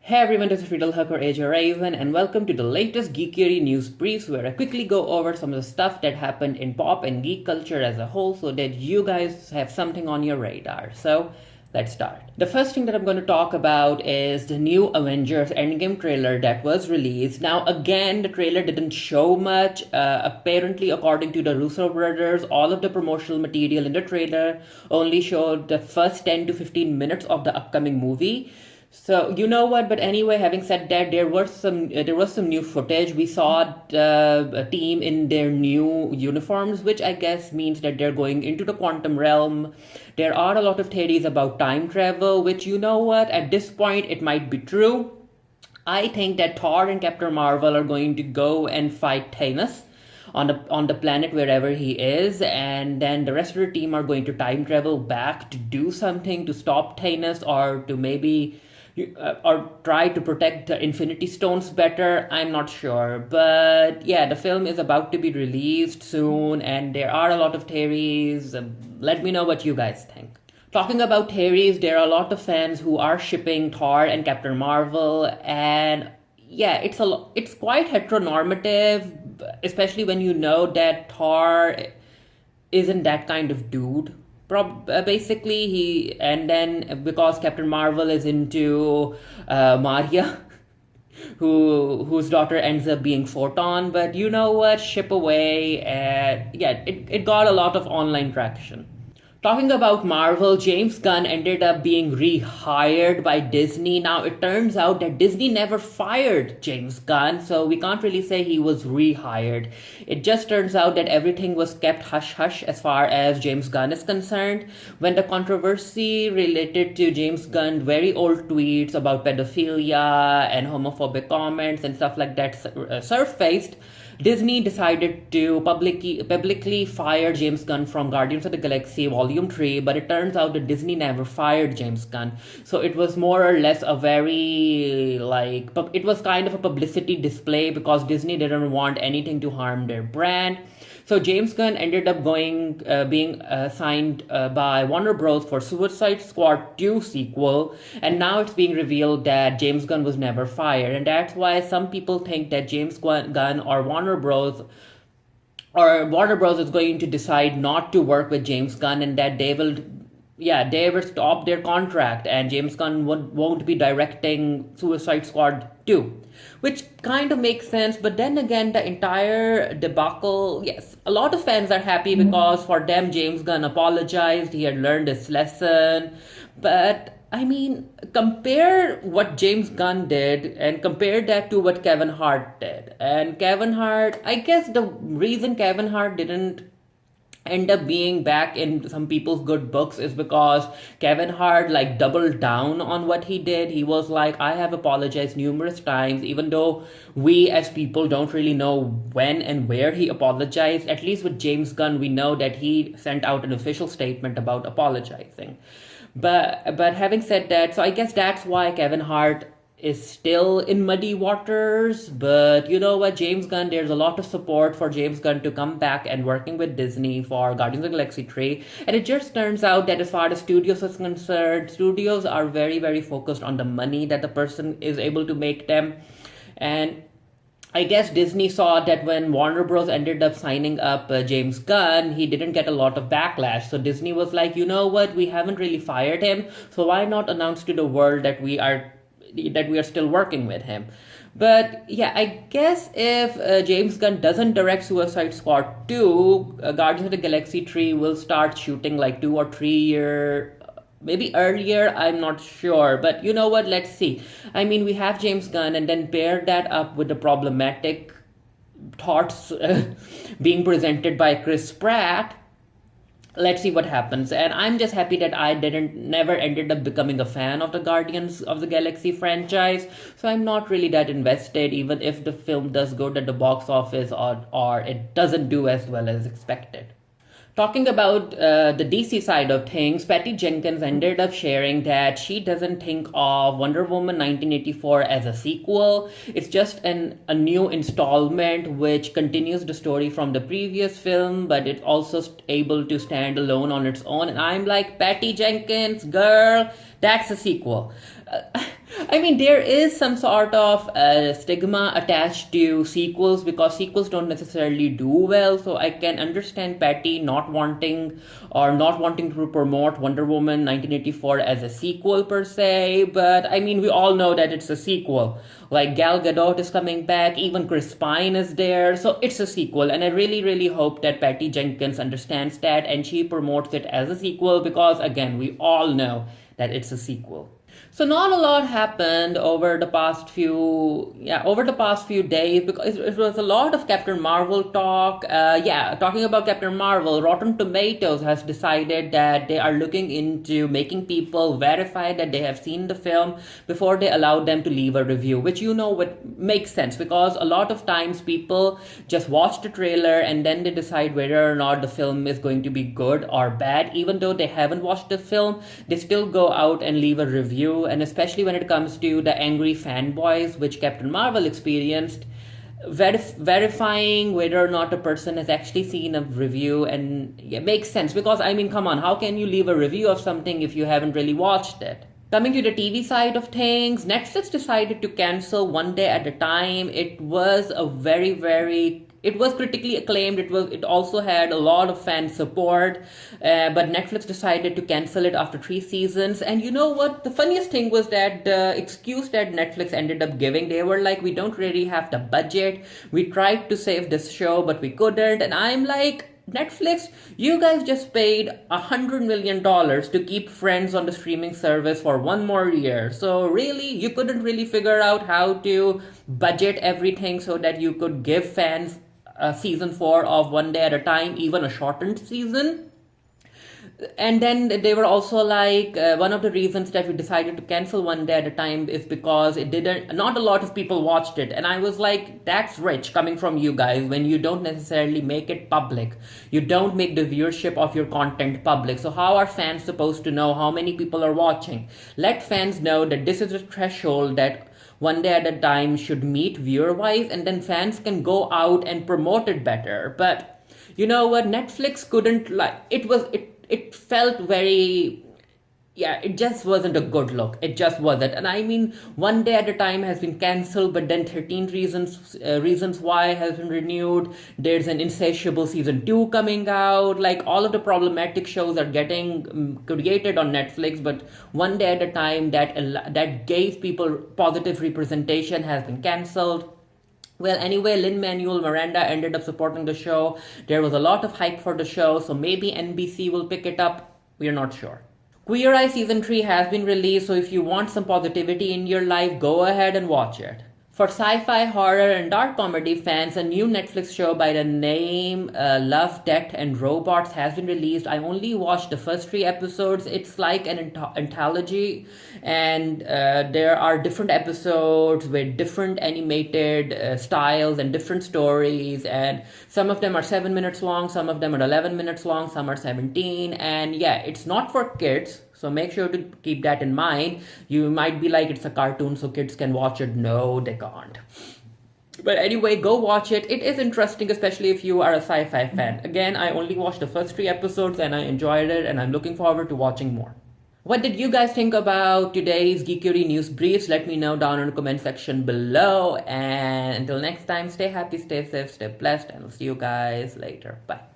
Hey everyone, this is Friedel Huck or AJ Raven, and welcome to the latest Geekiary News Briefs, where I quickly go over some of the stuff that happened in pop and geek culture as a whole so that you guys have something on your radar. So, let's start. The first thing that I'm going to talk about is the new Avengers Endgame trailer that was released. Now, again, the trailer didn't show much. Apparently, according to the Russo brothers, all of the promotional material in the trailer only showed the first 10 to 15 minutes of the upcoming movie. So you know what? But anyway, having said that, there was some new footage. We saw a team in their new uniforms, which I guess means that they're going into the quantum realm. There are a lot of theories about time travel, which you know what? At this point, it might be true. I think that Thor and Captain Marvel are going to go and fight Thanos on the planet wherever he is, and then the rest of the team are going to time travel back to do something to stop Thanos or to maybe or try to protect the Infinity Stones better. I'm not sure, but yeah, the film is about to be released soon, and there are a lot of theories. Let me know what you guys think. Talking about theories, there are a lot of fans who are shipping Thor and Captain Marvel, and yeah, it's quite heteronormative, especially when you know that Thor isn't that kind of dude. Basically, and then because Captain Marvel is into Maria, whose daughter ends up being Photon, but you know what? Ship away, and yeah, it got a lot of online traction. Talking about Marvel, James Gunn ended up being rehired by Disney. Now, it turns out that Disney never fired James Gunn, so we can't really say he was rehired. It just turns out that everything was kept hush-hush as far as James Gunn is concerned. When the controversy related to James Gunn's very old tweets about pedophilia and homophobic comments and stuff like that surfaced, Disney decided to publicly fire James Gunn from Guardians of the Galaxy Volume 3, but it turns out that Disney never fired James Gunn. So it was more or less a very, it was kind of a publicity display because Disney didn't want anything to harm their brand. So James Gunn ended up being signed by Warner Bros. For Suicide Squad 2 sequel, and now it's being revealed that James Gunn was never fired, and that's why some people think that James Gunn or Warner Bros. Is going to decide not to work with James Gunn, and that they will stop their contract, and James Gunn won't be directing Suicide Squad 2. Which kind of makes sense, but then again, the entire debacle, yes, a lot of fans are happy because for them, James Gunn apologized, he had learned his lesson, but I mean, compare what James Gunn did and compare that to what Kevin Hart did. And Kevin Hart, I guess the reason Kevin Hart didn't end up being back in some people's good books is because Kevin Hart doubled down on what he did. He was like, I have apologized numerous times, even though we as people don't really know when and where he apologized. At least with James Gunn, we know that he sent out an official statement about apologizing. But having said that, so I guess that's why Kevin Hart is still in muddy waters. But you know what, James Gunn, there's a lot of support for James Gunn to come back and working with Disney for Guardians of the Galaxy 3. And it just turns out that as far as studios is concerned, studios are very, very focused on the money that the person is able to make them. And I guess Disney saw that when Warner Bros. Ended up signing up James Gunn, he didn't get a lot of backlash. So Disney was like, you know what, we haven't really fired him, so why not announce to the world that we are still working with him. But yeah, I guess if James Gunn doesn't direct Suicide Squad 2, Guardians of the Galaxy 3 will start shooting 2 or 3 years, maybe earlier, I'm not sure. But you know what, let's see. I mean, we have James Gunn, and then pair that up with the problematic thoughts being presented by Chris Pratt. Let's see what happens. And I'm just happy that I never ended up becoming a fan of the Guardians of the Galaxy franchise. So I'm not really that invested, even if the film does good at the box office or it doesn't do as well as expected. Talking about the DC side of things, Patty Jenkins ended up sharing that she doesn't think of Wonder Woman 1984 as a sequel. It's just a new installment which continues the story from the previous film, but it's also able to stand alone on its own. And I'm like, Patty Jenkins, girl, that's a sequel. I mean, there is some sort of stigma attached to sequels because sequels don't necessarily do well. So I can understand Patty not wanting to promote Wonder Woman 1984 as a sequel per se. But I mean, we all know that it's a sequel. Like Gal Gadot is coming back, even Chris Pine is there. So it's a sequel. And I really, really hope that Patty Jenkins understands that and she promotes it as a sequel because, again, we all know that it's a sequel. So not a lot happened over the past few days because it was a lot of Captain Marvel talk. Talking about Captain Marvel, Rotten Tomatoes has decided that they are looking into making people verify that they have seen the film before they allow them to leave a review, which would make sense because a lot of times people just watch the trailer and then they decide whether or not the film is going to be good or bad. Even though they haven't watched the film, they still go out and leave a review. And especially when it comes to the angry fanboys, which Captain Marvel experienced, verifying whether or not a person has actually seen a review and it makes sense because, I mean, come on, how can you leave a review of something if you haven't really watched it? Coming to the TV side of things, Netflix decided to cancel One Day at a Time. It was it was critically acclaimed. It also had a lot of fan support, but Netflix decided to cancel it after 3 seasons. And you know what? The funniest thing was that the excuse that Netflix ended up giving, they were like, we don't really have the budget. We tried to save this show, but we couldn't. And I'm like, Netflix, you guys just paid $100 million to keep Friends on the streaming service for 1 more year. So really, you couldn't really figure out how to budget everything so that you could give fans season 4 of One Day at a Time, even a shortened season. And then they were also like, one of the reasons that we decided to cancel One Day at a Time is because not a lot of people watched it. And I was like, that's rich coming from you guys when you don't necessarily make it public. You don't make the viewership of your content public. So how are fans supposed to know how many people are watching? Let fans know that this is a threshold that One Day at a Time should meet viewer-wise, and then fans can go out and promote it better. But you know what? Netflix couldn't, it felt very, it just wasn't a good look. It just wasn't. And I mean, One Day at a Time has been cancelled, but then 13 Reasons Why has been renewed. There's an Insatiable season 2 coming out. Like, all of the problematic shows are getting created on Netflix, but One Day at a Time that gave people positive representation has been cancelled. Well, anyway, Lin-Manuel Miranda ended up supporting the show. There was a lot of hype for the show, so maybe NBC will pick it up. We're not sure. Queer Eye Season 3 has been released, so if you want some positivity in your life, go ahead and watch it. For sci-fi, horror, and dark comedy fans, a new Netflix show by the name Love, Death, and Robots has been released. I only watched the first 3 episodes. It's like an anthology, and there are different episodes with different animated styles and different stories, and some of them are 7 minutes long, some of them are 11 minutes long, some are 17, and yeah, it's not for kids. So make sure to keep that in mind. You might be like, it's a cartoon so kids can watch it. No, they can't. But anyway, go watch it. It is interesting, especially if you are a sci-fi fan. Again, I only watched the first 3 episodes and I enjoyed it, and I'm looking forward to watching more. What did you guys think about today's Geekiary News Briefs? Let me know down in the comment section below. And until next time, stay happy, stay safe, stay blessed, and I'll see you guys later. Bye.